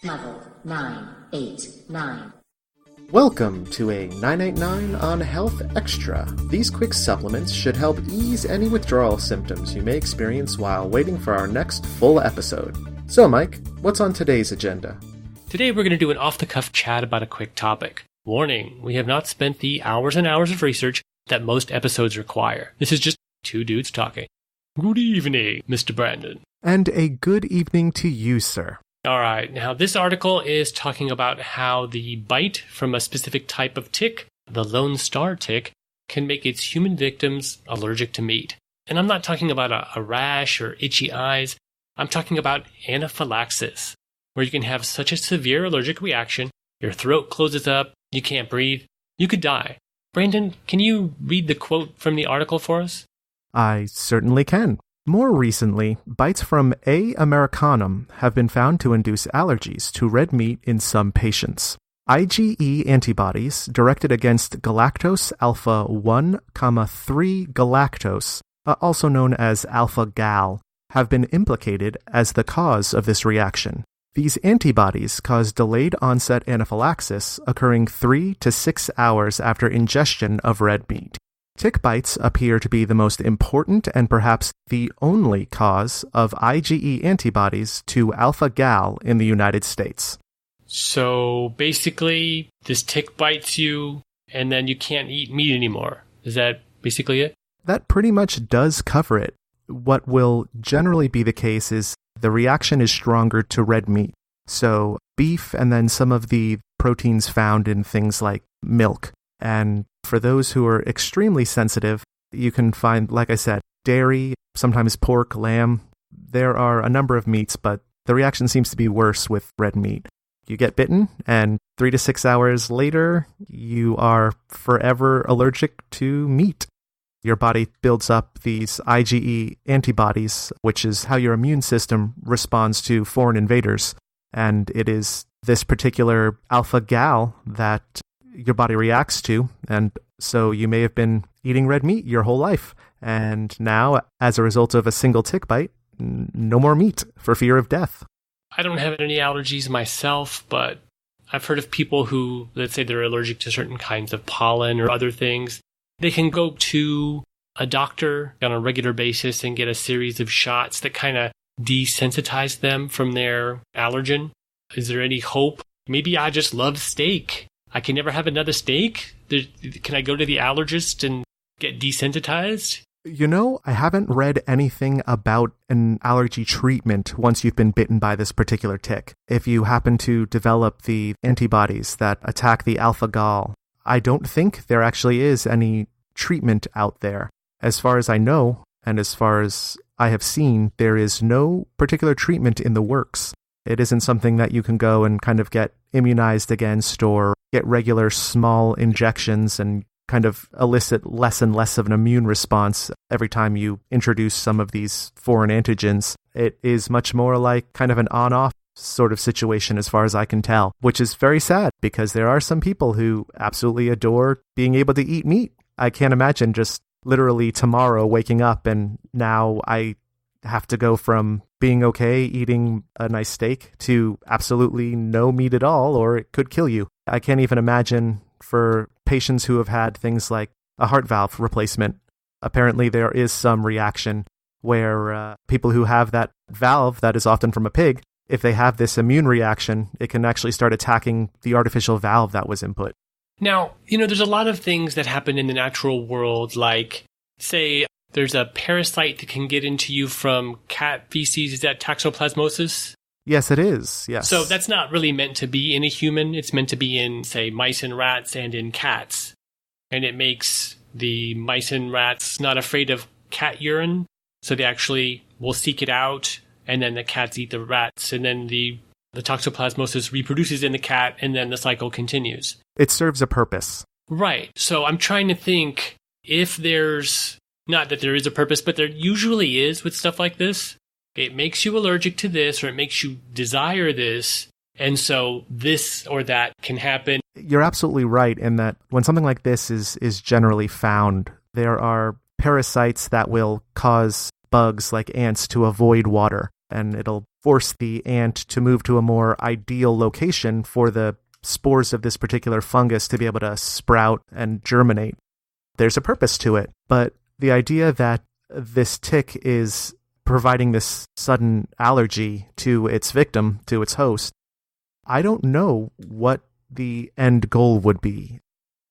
Level 989. Welcome to a 989 on Health Extra. These quick supplements should help ease any withdrawal symptoms you may experience while waiting for our next full episode. So, Mike, what's on today's agenda? Today we're going to do an off-the-cuff chat about a quick topic. Warning, we have not spent the hours and hours of research that most episodes require. This is just two dudes talking. Good evening, Mr. Brandon. And a good evening to you, sir. All right, now this article is talking about how the bite from a specific type of tick, the Lone Star tick, can make its human victims allergic to meat. And I'm not talking about a rash or itchy eyes. I'm talking about anaphylaxis, where you can have such a severe allergic reaction, your throat closes up, you can't breathe, you could die. Brandon, can you read the quote from the article for us? I certainly can. More recently, bites from A. americanum have been found to induce allergies to red meat in some patients. IgE antibodies directed against galactose alpha 1,3 galactose, also known as alpha-gal, have been implicated as the cause of this reaction. These antibodies cause delayed onset anaphylaxis occurring 3 to 6 hours after ingestion of red meat. Tick bites appear to be the most important and perhaps the only cause of IgE antibodies to alpha-gal in the United States. So basically, this tick bites you and then you can't eat meat anymore. Is that basically it? That pretty much does cover it. What will generally be the case is the reaction is stronger to red meat. So beef and then some of the proteins found in things like milk. And for those who are extremely sensitive, you can find, like I said, dairy, sometimes pork, lamb. There are a number of meats, but the reaction seems to be worse with red meat. You get bitten, and 3 to 6 hours later, you are forever allergic to meat. Your body builds up these IgE antibodies, which is how your immune system responds to foreign invaders. And it is this particular alpha-gal that your body reacts to, and so you may have been eating red meat your whole life, and now, as a result of a single tick bite, no more meat for fear of death. I don't have any allergies myself, but I've heard of people who, let's say they're allergic to certain kinds of pollen or other things. They can go to a doctor on a regular basis and get a series of shots that kind of desensitize them from their allergen. Is there any hope? Maybe I just love steak. I can never have another steak? Can I go to the allergist and get desensitized? You know, I haven't read anything about an allergy treatment once you've been bitten by this particular tick. If you happen to develop the antibodies that attack the alpha-gal, I don't think there actually is any treatment out there. As far as I know, and as far as I have seen, there is no particular treatment in the works. It isn't something that you can go and kind of get immunized against or get regular small injections and kind of elicit less and less of an immune response every time you introduce some of these foreign antigens. It is much more like kind of an on-off sort of situation as far as I can tell, which is very sad because there are some people who absolutely adore being able to eat meat. I can't imagine just literally tomorrow waking up and now I have to go from being okay eating a nice steak to absolutely no meat at all, or it could kill you. I can't even imagine for patients who have had things like a heart valve replacement. Apparently there is some reaction where people who have that valve that is often from a pig, if they have this immune reaction, it can actually start attacking the artificial valve that was input. Now, there's a lot of things that happen in the natural world, like, say, there's a parasite that can get into you from cat feces. Is that toxoplasmosis? Yes, it is. Yes. So that's not really meant to be in a human. It's meant to be in, say, mice and rats and in cats. And it makes the mice and rats not afraid of cat urine. So they actually will seek it out. And then the cats eat the rats. And then the toxoplasmosis reproduces in the cat. And then the cycle continues. It serves a purpose. Right. So I'm trying to think if there's... Not that there is a purpose, but there usually is with stuff like this. It makes you allergic to this, or it makes you desire this, and so this or that can happen. You're absolutely right in that when something like this is generally found, there are parasites that will cause bugs like ants to avoid water. and it'll force the ant to move to a more ideal location for the spores of this particular fungus to be able to sprout and germinate. There's a purpose to it, but the idea that this tick is providing this sudden allergy to its victim, to its host, I don't know what the end goal would be.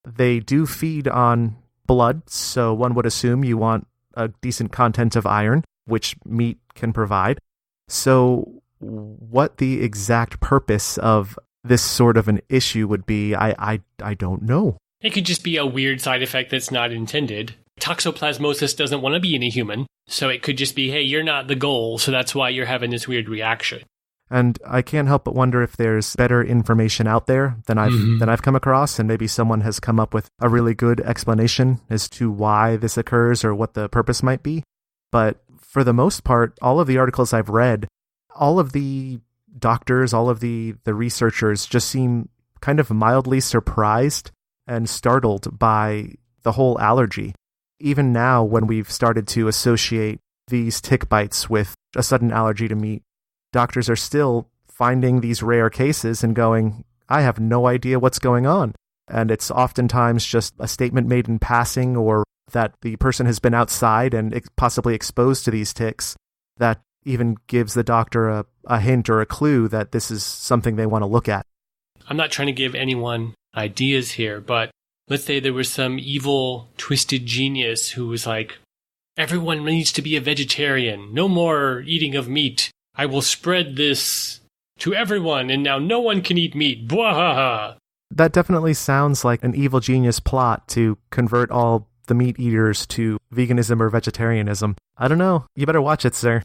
They do feed on blood, so one would assume you want a decent content of iron, which meat can provide. So what the exact purpose of this sort of an issue would be, I don't know. It could just be a weird side effect that's not intended. Toxoplasmosis doesn't want to be in a human, so it could just be, hey, you're not the goal, so that's why you're having this weird reaction. And I can't help but wonder if there's better information out there than I've come across, and maybe someone has come up with a really good explanation as to why this occurs or what the purpose might be. But for the most part, all of the articles I've read, all of the doctors, all of the researchers just seem kind of mildly surprised and startled by the whole allergy. Even now, when we've started to associate these tick bites with a sudden allergy to meat, doctors are still finding these rare cases and going, I have no idea what's going on. And it's oftentimes just a statement made in passing, or that the person has been outside and possibly exposed to these ticks that even gives the doctor a hint or a clue that this is something they want to look at. I'm not trying to give anyone ideas here, but let's say there was some evil, twisted genius who was like, everyone needs to be a vegetarian. No more eating of meat. I will spread this to everyone, and now no one can eat meat. Bwahaha! That definitely sounds like an evil genius plot to convert all the meat eaters to veganism or vegetarianism. I don't know. You better watch it, sir.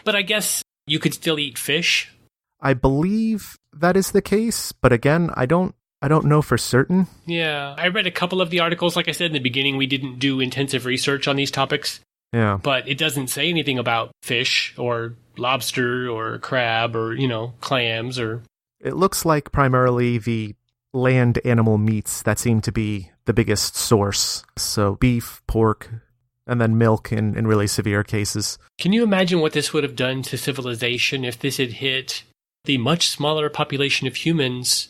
But I guess you could still eat fish. I believe that is the case, but again, I don't know for certain. Yeah, I read a couple of the articles. Like I said in the beginning, we didn't do intensive research on these topics. Yeah. But it doesn't say anything about fish or lobster or crab or, clams or... It looks like primarily the land animal meats that seem to be the biggest source. So beef, pork, and then milk in really severe cases. Can you imagine what this would have done to civilization if this had hit the much smaller population of humans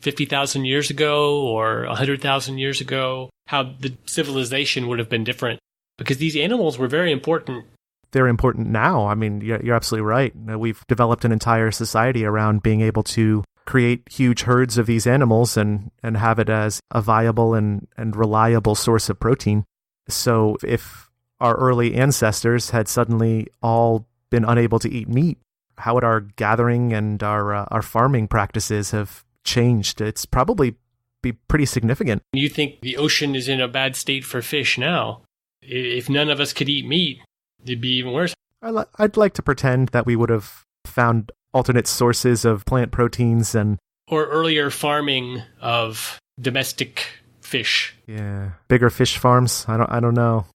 50,000 years ago or 100,000 years ago? How the civilization would have been different? Because these animals were very important. They're important now. I mean, you're absolutely right. We've developed an entire society around being able to create huge herds of these animals and have it as a viable and reliable source of protein. So if our early ancestors had suddenly all been unable to eat meat, how would our gathering and our farming practices have changed? It's probably be pretty significant. You think the ocean is in a bad state for fish now? If none of us could eat meat, it'd be even worse. I'd like to pretend that we would have found alternate sources of plant proteins or earlier farming of domestic fish. Yeah, bigger fish farms. I don't know.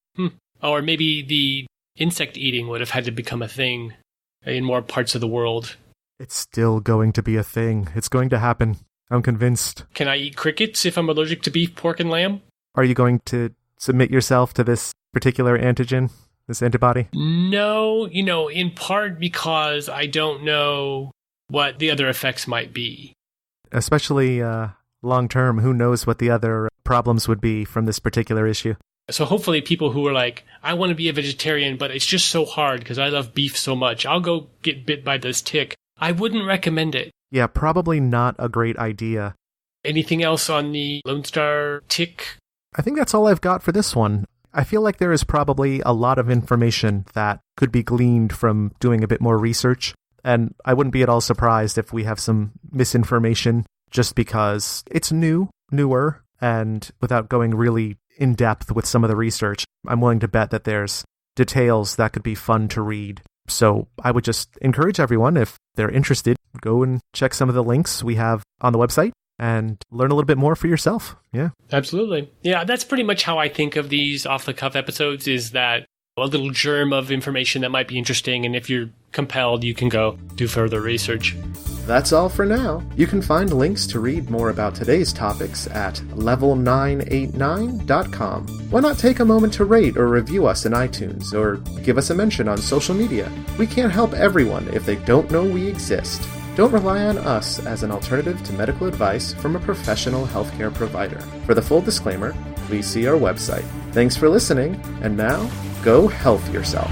Or maybe the insect eating would have had to become a thing in more parts of the world. It's still going to be a thing. It's going to happen. I'm convinced. Can I eat crickets if I'm allergic to beef, pork, and lamb? Are you going to submit yourself to this particular antigen, this antibody? No, in part because I don't know what the other effects might be. Especially long term, who knows what the other problems would be from this particular issue. So hopefully people who are like, I want to be a vegetarian, but it's just so hard because I love beef so much. I'll go get bit by this tick. I wouldn't recommend it. Yeah, probably not a great idea. Anything else on the Lone Star tick? I think that's all I've got for this one. I feel like there is probably a lot of information that could be gleaned from doing a bit more research, and I wouldn't be at all surprised if we have some misinformation just because it's newer, and without going really in depth with some of the research, I'm willing to bet that there's details that could be fun to read. So I would just encourage everyone, if they're interested, go and check some of the links we have on the website and learn a little bit more for yourself. Yeah. Absolutely. Yeah, that's pretty much how I think of these off-the-cuff episodes, is that a little germ of information that might be interesting, and if you're compelled, you can go do further research. That's all for now. You can find links to read more about today's topics at level989.com. Why not take a moment to rate or review us in iTunes, or give us a mention on social media? We can't help everyone if they don't know we exist. Don't rely on us as an alternative to medical advice from a professional healthcare provider. For the full disclaimer, please see our website. Thanks for listening, and now, go health yourself.